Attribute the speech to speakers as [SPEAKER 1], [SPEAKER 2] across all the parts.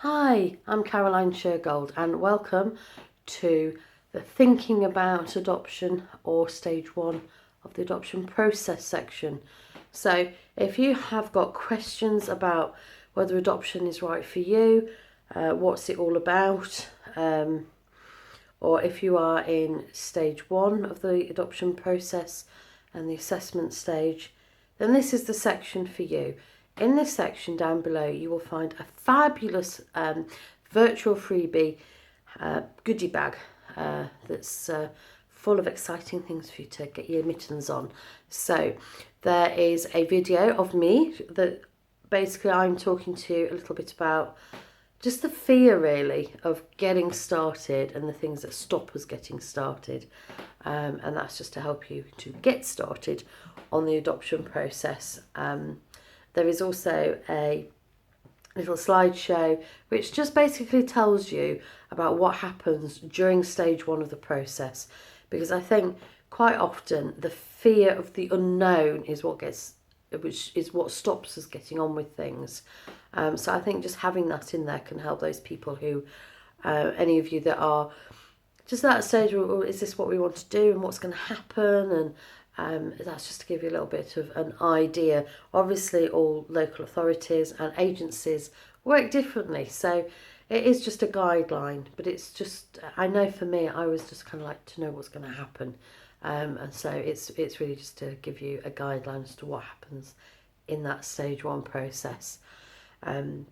[SPEAKER 1] Hi, I'm Caroline Shergold and welcome to the Thinking About Adoption or Stage 1 of the adoption process section. So if you have got questions about whether adoption is right for you, what's it all about, or if you are in stage 1 of the adoption process and the assessment stage, then this is the section for you. In this section down below, you will find a fabulous virtual freebie goodie bag that's full of exciting things for you to get your mittens on. So there is a video of me that basically I'm talking to you a little bit about just the fear really of getting started and the things that stop us getting started. And that's just to help you to get started on the adoption process. There is also a little slideshow which just basically tells you about what happens during stage 1 of the process, because I think quite often the fear of the unknown is which is what stops us getting on with things. So I think just having that in there can help those people who, any of you that are just at that stage, well, is this what we want to do and what's going to happen? And that's just to give you a little bit of an idea. Obviously, all local authorities and agencies work differently, so it is just a guideline. But it's just, I know for me, I was just kind of like to know what's going to happen, and so it's really just to give you a guideline as to what happens in that stage 1 process. The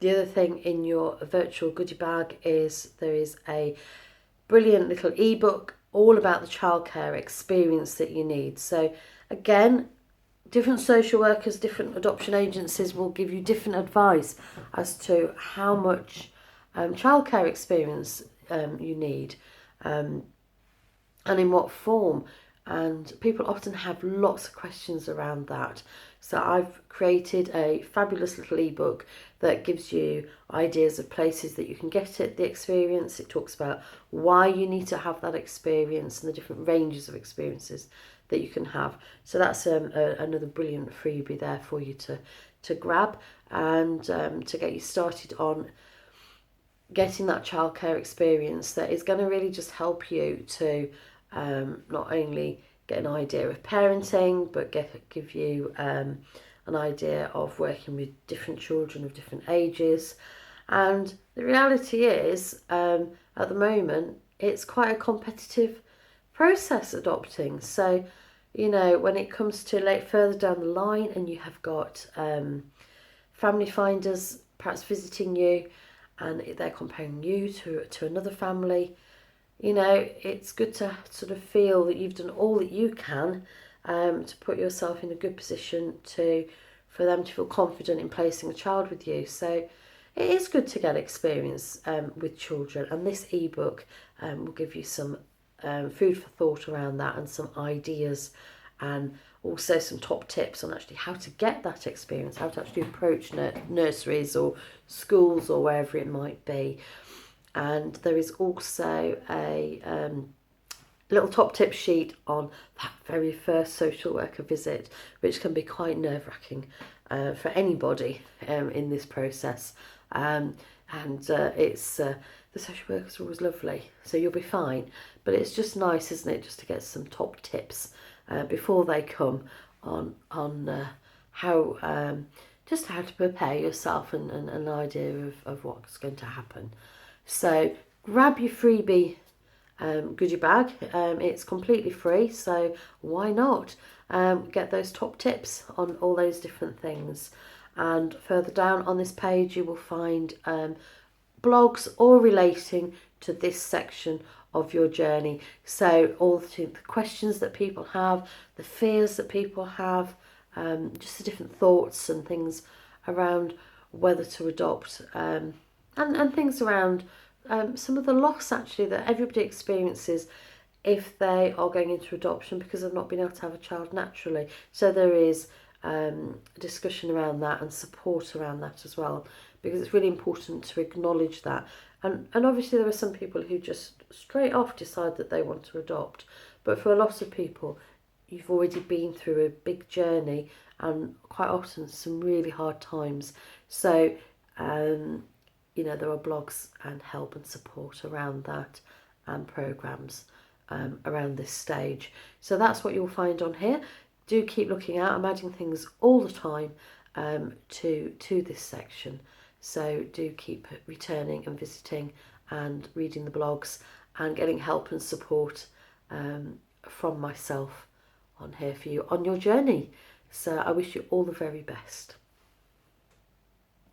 [SPEAKER 1] other thing in your virtual goodie bag is there is a brilliant little ebook all about the childcare experience that you need. So again, different social workers, different adoption agencies will give you different advice as to how much childcare experience you need, and in what form. And people often have lots of questions around that. So I've created a fabulous little ebook that gives you ideas of places that you can get it, the experience. It talks about why you need to have that experience and the different ranges of experiences that you can have. So that's another brilliant freebie there for you to grab and to get you started on getting that childcare experience that is going to really just help you to not only get an idea of parenting, but give you an idea of working with different children of different ages. And the reality is, at the moment, it's quite a competitive process adopting. So, you know, when it comes to further down the line and you have got family finders perhaps visiting you and they're comparing you to another family, you know, it's good to sort of feel that you've done all that you can to put yourself in a good position for them to feel confident in placing a child with you. So it is good to get experience with children, and this ebook will give you some food for thought around that and some ideas, and also some top tips on actually how to get that experience, how to actually approach nurseries or schools or wherever it might be. And there is also a little top tip sheet on that very first social worker visit, which can be quite nerve-wracking for anybody in this process. It's the social workers are always lovely, so you'll be fine. But it's just nice, isn't it, just to get some top tips before they come on how just how to prepare yourself and an idea of what's going to happen. So grab your freebie goodie bag. It's completely free, so why not get those top tips on all those different things. And further down on this page you will find blogs all relating to this section of your journey. So all the questions that people have, the fears that people have, just the different thoughts and things around whether to adopt, and things around some of the loss actually that everybody experiences if they are going into adoption because they've not been able to have a child naturally. So there is discussion around that and support around that as well, because it's really important to acknowledge that. And obviously there are some people who just straight off decide that they want to adopt, but for a lot of people you've already been through a big journey and quite often some really hard times. So you know, there are blogs and help and support around that, and programs around this stage. So that's what you'll find on here. Do keep looking out. I'm adding things all the time to this section. So do keep returning and visiting and reading the blogs and getting help and support from myself on here for you on your journey. So I wish you all the very best.